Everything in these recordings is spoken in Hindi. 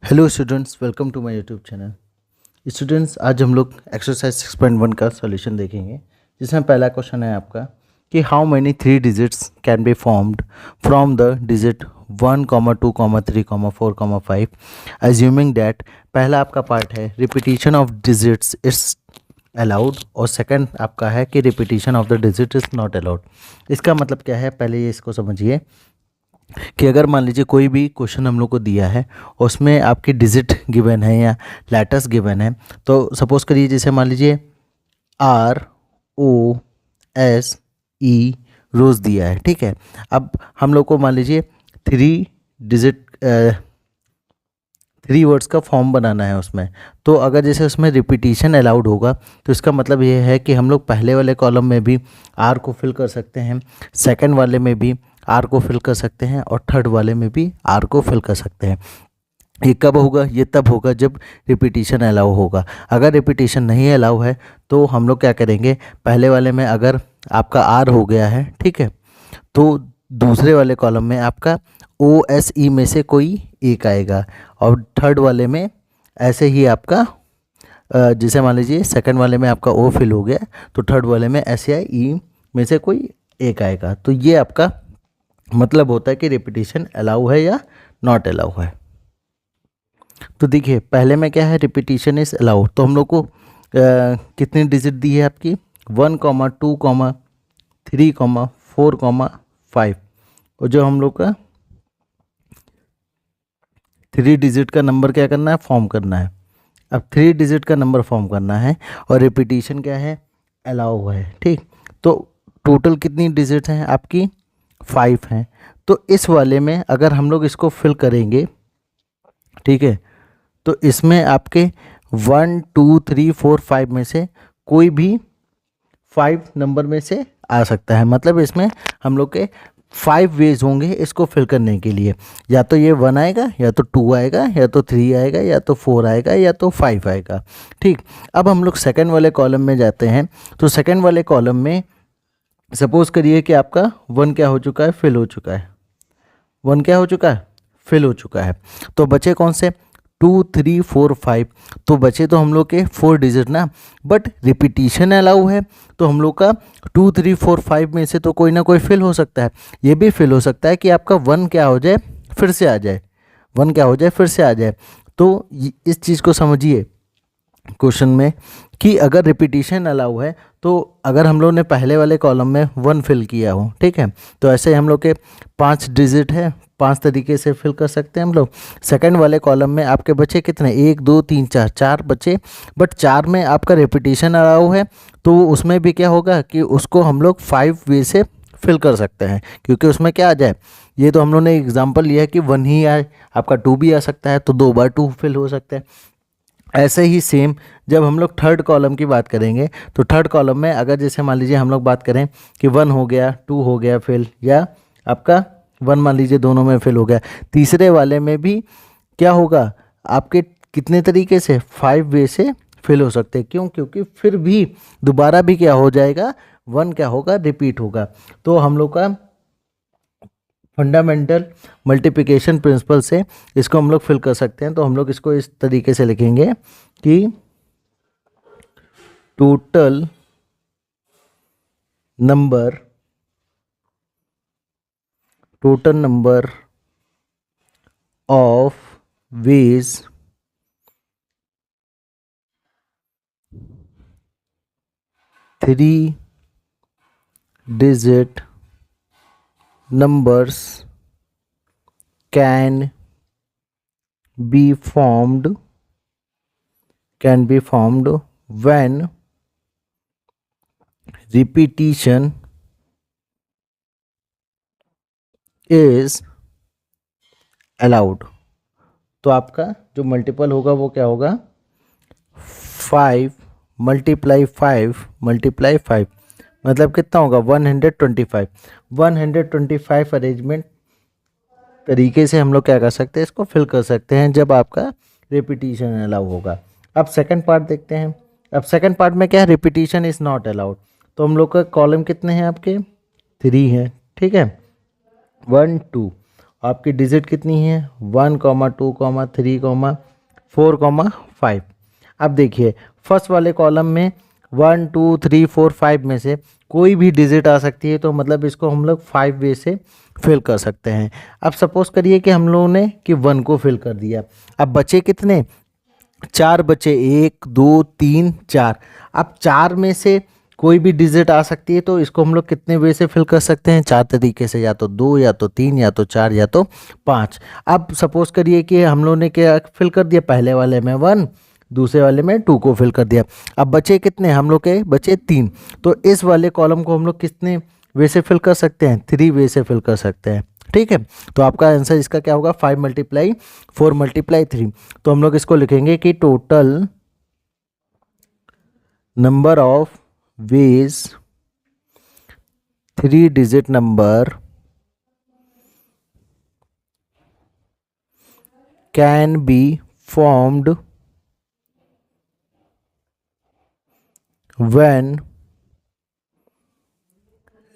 Hello students, welcome to my YouTube channel. Students, आज हम लोग एक्सरसाइज 6.1 का सॉल्यूशन देखेंगे, जिसमें पहला क्वेश्चन है आपका कि how many 3 digits can be formed from the digit 1, 2, 3, 4, 5, assuming that. पहला आपका पार्ट है repetition of digits is allowed, और सेकंड आपका है कि repetition of the digit is not allowed. इसका मतलब क्या है, पहले ये इसको समझिए कि अगर मान लीजिए कोई भी क्वेश्चन हम लोग को दिया है और उसमें आपकी डिजिट गिवन है या लेटर्स गिवन है, तो सपोज करिए जैसे मान लीजिए ROSE रोज़ दिया है, ठीक है। अब हम लोग को मान लीजिए 3 वर्ड्स का फॉर्म बनाना है उसमें। तो अगर जैसे उसमें रिपीटिशन अलाउड होगा तो इसका मतलब ये है कि हम लोग पहले वाले कॉलम में भी आर को फिल कर सकते हैं, सेकंड वाले में भी आर को फिल कर सकते हैं, और थर्ड वाले में भी आर को फिल कर सकते हैं। ये कब होगा? ये तब होगा जब रिपीटिशन अलाउ होगा। अगर रिपीटिशन नहीं अलाउ है तो हम लोग क्या करेंगे, पहले वाले में अगर आपका आर हो गया है, ठीक है, तो दूसरे वाले कॉलम में आपका OSE में से कोई एक आएगा, और थर्ड वाले में ऐसे ही आपका जैसे मान लीजिए सेकंड वाले में आपका O फिल हो गया तो थर्ड वाले में SAE में से कोई एक आएगा। तो ये आपका मतलब होता है कि रिपीटिशन अलाउ है या नॉट अलाउ है। तो देखिए पहले में क्या है, रिपीटिशन इज अलाउ, तो हम लोग को कितनी डिजिट दी है आपकी 1, 2, 3, 4, 5, और जो हम लोग का 3 डिजिट का नंबर क्या करना है, फॉर्म करना है। अब 3 डिजिट का नंबर फॉर्म करना है और रिपीटिशन क्या है, अलाउ है, ठीक। तो टोटल कितनी डिजिट हैं आपकी, 5 हैं। तो इस वाले में अगर हम लोग इसको फिल करेंगे, ठीक है, तो इसमें आपके 1, 2, 3, 4, 5 में से कोई भी 5 नंबर में से आ सकता है। मतलब इसमें हम लोग के 5 वेज होंगे इसको फिल करने के लिए। या तो ये 1 आएगा, या तो 2 आएगा, या तो 3 आएगा, या तो 4 आएगा, या तो 5 आएगा, ठीक। अब हम लोग सेकंड वाले कॉलम में जाते हैं। तो सेकंड वाले कॉलम में सपोज करिए कि आपका 1 क्या हो चुका है, फिल हो चुका है। 1 क्या हो चुका है, फिल हो चुका है। तो बचे कौन से, 2, 3, 4, 5। तो बचे तो हम लोग के 4 डिजिट ना, बट रिपीटिशन अलाउ है तो हम लोग का 2, 3, 4, 5 में से तो कोई ना कोई फिल हो सकता है। ये भी फिल हो सकता है कि आपका 1 क्या हो जाए, फिर से आ जाए, 1 क्या हो जाए, फिर से आ जाए। तो इस चीज़ को समझिए क्वेश्चन में कि अगर रिपीटिशन अलाउ है तो अगर हम लोग ने पहले वाले कॉलम में 1 फिल किया हो, ठीक है, तो ऐसे हम लोग के 5 डिजिट है, 5 तरीके से फिल कर सकते हैं हम लोग। सेकंड वाले कॉलम में आपके बचे कितने, 1, 2, 3, 4, 4 बचे, बट 4 में आपका रिपीटिशन अलाउ है तो उसमें भी क्या होगा कि उसको हम लोग 5 वे से फिल कर सकते हैं, क्योंकि उसमें क्या आ जाए, ये तो हम लोग ने एग्जाम्पल लिया है कि 1 ही आए, आपका 2 भी आ सकता है तो 2 बार 2 फिल हो सकते हैं। ऐसे ही सेम जब हम लोग थर्ड कॉलम की बात करेंगे, तो थर्ड कॉलम में अगर जैसे मान लीजिए हम लोग बात करें कि 1 हो गया, 2 हो गया फिल, या आपका 1 मान लीजिए दोनों में फिल हो गया, तीसरे वाले में भी क्या होगा, आपके कितने तरीके से, 5 वे से फिल हो सकते हैं। क्यों? क्योंकि फिर भी दोबारा भी क्या हो जाएगा, 1 क्या होगा, रिपीट होगा। तो हम लोग का फंडामेंटल मल्टीप्लिकेशन प्रिंसिपल से इसको हम लोग फिल कर सकते हैं। तो हम लोग इसको इस तरीके से लिखेंगे कि total number of veg three digit numbers can be formed when repetition is allowed। तो आपका जो मल्टीपल होगा वो क्या होगा, 5 × 5 मतलब कितना होगा, 125। 125 अरेंजमेंट तरीके से हम लोग क्या कर सकते हैं, इसको फिल कर सकते हैं जब आपका रिपीटिशन अलाउ होगा। अब सेकंड पार्ट देखते हैं। अब सेकंड पार्ट में क्या है, रिपीटिशन इज़ नॉट अलाउड। तो हम लोग का कॉलम कितने हैं आपके, 3 हैं, ठीक है, 1, 2, आपकी डिजिट कितनी है 1, 2, 3, 4, 5। अब देखिए फर्स्ट वाले कॉलम में 1, 2, 3, 4, 5 में से कोई भी डिजिट आ सकती है, तो मतलब इसको हम लोग 5 वे से फिल कर सकते हैं। अब सपोज करिए कि हम लोगों ने कि 1 को फिल कर दिया, अब बचे कितने 4 बचे, 1, 2, 3, 4। अब 4 में से कोई भी डिजिट आ सकती है, तो इसको हम लोग कितने वे से फिल कर सकते हैं 4 तरीके से, या तो 2, या तो 3, या तो 4, या तो 5। अब सपोज करिए कि हम लोगों ने क्या फिल कर दिया, पहले वाले में 1, दूसरे वाले में 2 को फिल कर दिया। अब बचे कितने हम लोग के, बचे 3। तो इस वाले कॉलम को हम लोग कितने वे से फिल कर सकते हैं, 3 वे से फिल कर सकते हैं। ठीक है, तो आपका आंसर इसका क्या होगा 5 × 4 × 3। तो हम लोग इसको लिखेंगे कि total number of veg 3 digit number can be formed when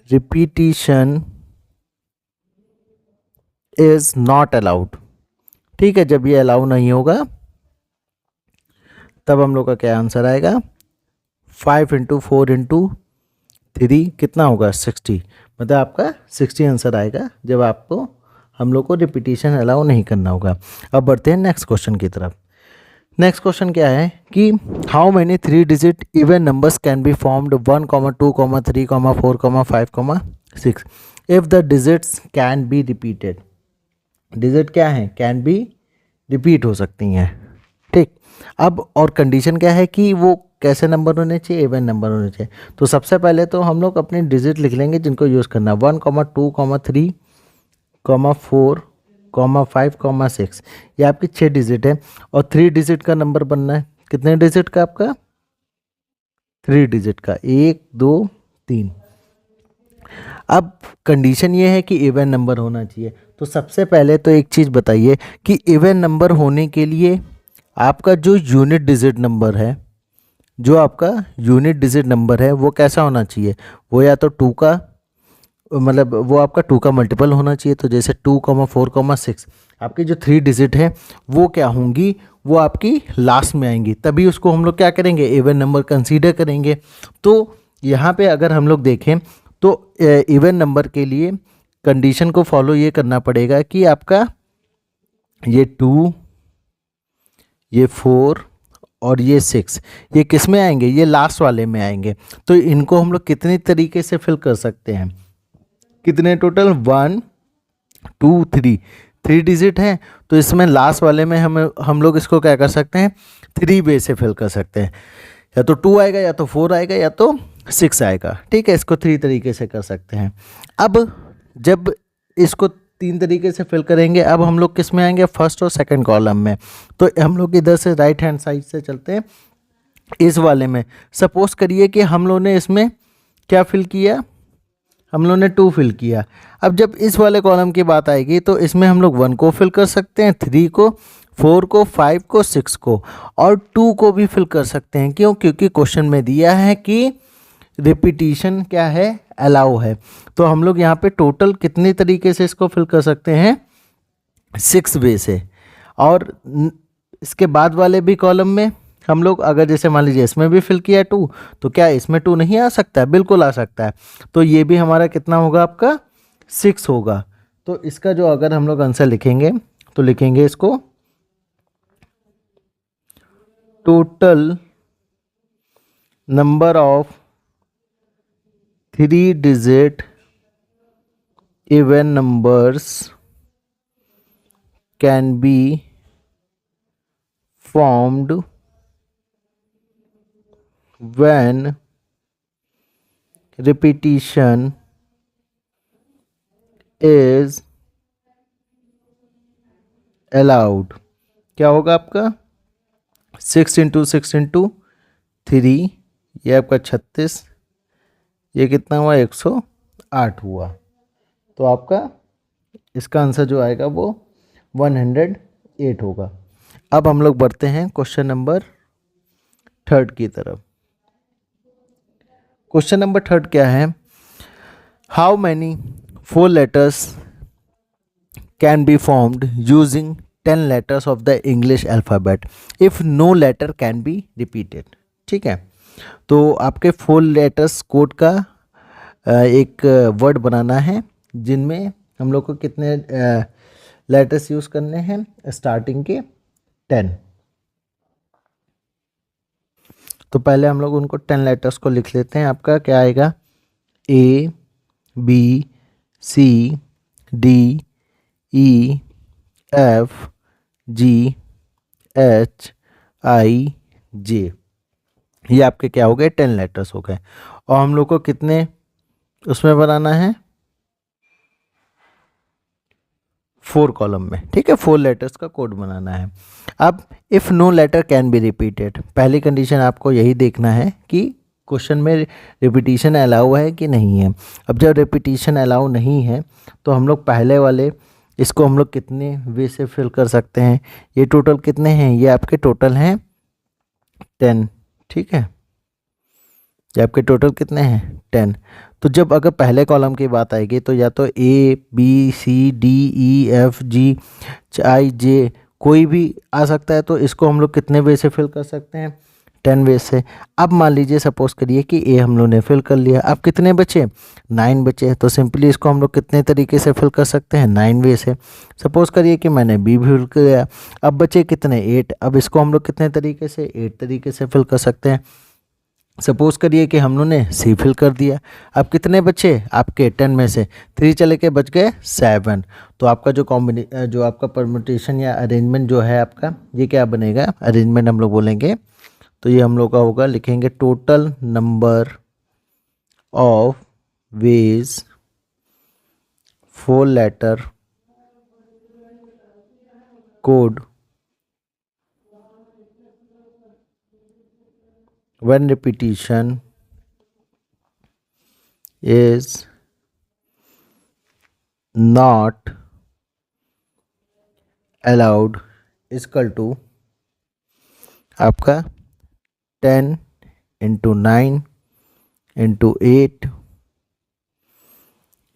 repetition is not allowed। ठीक है, जब ये अलाउ नहीं होगा तब हम लोग का क्या आंसर आएगा 5 × 4 × 3 कितना होगा 60। मतलब आपका 60 आंसर आएगा जब आपको हम लोग को रिपीटिशन अलाउ नहीं करना होगा। अब बढ़ते हैं नेक्स्ट क्वेश्चन की तरफ। नेक्स्ट क्वेश्चन क्या है कि how many 3 digit even numbers can be formed 1, 2, 3, 4, 5, 6 if the digits can be repeated. Digit क्या है, कैन बी रिपीट हो सकती हैं। ठीक, अब और कंडीशन क्या है कि वो कैसे नंबर होने चाहिए, इवन नंबर होने चाहिए। तो सबसे पहले तो हम लोग अपनी डिजिट लिख लेंगे जिनको यूज़ करना 1, 2, 3, 4, 5, 6। ये आपकी 6 डिजिट है और 3 डिजिट का नंबर बनना है। कितने डिजिट का आपका 3 डिजिट का 1, 2, 3। अब कंडीशन ये है कि इवन नंबर होना चाहिए। तो सबसे पहले तो एक चीज़ बताइए कि इवन नंबर होने के लिए आपका जो यूनिट डिजिट नंबर है, जो आपका यूनिट डिजिट नंबर है वो कैसा होना चाहिए, वो या तो 2 का मतलब वो आपका 2 का मल्टीपल होना चाहिए। तो जैसे 2, 4, 6 आपकी जो 3 डिजिट है वो क्या होंगी, वो आपकी लास्ट में आएंगी, तभी उसको हम लोग क्या करेंगे इवन नंबर कंसीडर करेंगे। तो यहाँ पे अगर हम लोग देखें तो इवन नंबर के लिए कंडीशन को फॉलो ये करना पड़ेगा कि आपका ये 2, ये 4 और ये 6 ये किस में आएंगे, ये लास्ट वाले में आएंगे। तो इनको हम लोग कितने तरीके से फिल कर सकते हैं, कितने टोटल 1, 2, 3 डिजिट हैं। तो इसमें लास्ट वाले में हम लोग इसको क्या कर सकते हैं 3 वे से फिल कर सकते हैं, या तो 2 आएगा, या तो 4 आएगा, या तो 6 आएगा। ठीक है, इसको 3 तरीके से कर सकते हैं। अब जब इसको 3 तरीके से फिल करेंगे, अब हम लोग किस में आएंगे, फर्स्ट और सेकंड कॉलम में। तो हम लोग इधर से राइट हैंड साइड से चलते हैं, इस वाले में सपोज करिए कि हम लोग ने इसमें क्या फिल किया, हम लोगों ने 2 फिल किया। अब जब इस वाले कॉलम की बात आएगी तो इसमें हम लोग 1 को फिल कर सकते हैं, 3 को, 4 को, 5 को, 6 को और 2 को भी फिल कर सकते हैं। क्यों, क्योंकि क्वेश्चन में दिया है कि रिपीटिशन क्या है, अलाउ है। तो हम लोग यहाँ पे टोटल कितने तरीके से इसको फिल कर सकते हैं 6 वे से। और इसके बाद वाले भी कॉलम में हम लोग अगर जैसे मान लीजिए इसमें भी फिल किया 2, तो क्या इसमें 2 नहीं आ सकता है, बिल्कुल आ सकता है। तो ये भी हमारा कितना होगा, आपका 6 होगा। तो इसका जो अगर हम लोग आंसर लिखेंगे तो लिखेंगे इसको total number of 3 digit even numbers can be formed when repetition is allowed। क्या होगा आपका 6 × 6 × 3, ये आपका 36, ये कितना हुआ 108 हुआ। तो आपका इसका आंसर जो आएगा वो 108 होगा। अब हम लोग बढ़ते हैं क्वेश्चन नंबर 3 की तरफ। क्वेश्चन नंबर 3 क्या है, how many 4 letters can be formed using 10 letters of the English alphabet if no letter can be repeated. ठीक है, तो आपके 4 लेटर्स कोड का एक वर्ड बनाना है जिनमें हम लोग को कितने लेटर्स यूज़ करने हैं, स्टार्टिंग के 10। तो पहले हम लोग उनको 10 लेटर्स को लिख लेते हैं। आपका क्या आएगा, A B C D E F G H I J, ये आपके क्या हो गए, 10 लेटर्स हो गए। और हम लोग को कितने उसमें बनाना है, 4 कॉलम में। ठीक है, 4 लेटर्स का कोड बनाना है। अब if no letter can be repeated, पहली कंडीशन आपको यही देखना है कि क्वेश्चन में रिपीटिशन अलाउ है कि नहीं है। अब जब रिपीटिशन अलाउ नहीं है तो हम लोग पहले वाले इसको हम लोग कितने वे से फिल कर सकते हैं, ये टोटल कितने हैं, ये आपके टोटल हैं 10। ठीक है, ये आपके टोटल कितने हैं, 10। तो जब अगर पहले कॉलम की बात आएगी तो या तो A B C D E F G I J कोई भी आ सकता है, तो इसको हम लोग कितने वे से फिल कर सकते हैं, 10 वे से। अब मान लीजिए सपोज करिए कि A हम लोग ने फिल कर लिया, अब कितने बचे, 9 बचे, तो सिंपली इसको हम लोग कितने तरीके से फिल कर सकते हैं, 9 वे से। सपोज करिए कि मैंने B फिल किया, अब बचे कितने, 8, अब इसको हम लोग कितने तरीके से, 8 तरीके से फिल कर सकते हैं। सपोज करिए कि हम लोगों ने सी फिल कर दिया, अब कितने बचे आपके 10 में से 3 चले के बच गए 7। तो आपका जो आपका परम्यूटेशन या अरेंजमेंट जो है आपका, ये क्या बनेगा, अरेंजमेंट हम लोग बोलेंगे। तो ये हम लोग का होगा, लिखेंगे total number of ways 4 letter code when repetition is not allowed is equal to आपका 10 into 9 into 8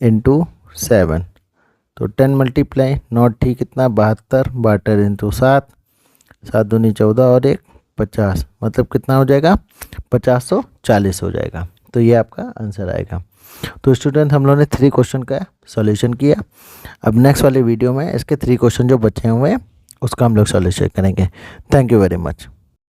into 7। तो 10 मल्टीप्लाई नॉट ठीक कितना, 72, 72 इंटू 7, 7 दूनी 14 और 1 50, मतलब कितना हो जाएगा, 5040 हो जाएगा। तो ये आपका आंसर आएगा। तो स्टूडेंट हम लोगों ने 3 क्वेश्चन का सॉल्यूशन किया। अब नेक्स्ट वाले वीडियो में इसके 3 क्वेश्चन जो बचे हुए हैं उसका हम लोग सॉल्यूशन करेंगे। Thank you very much.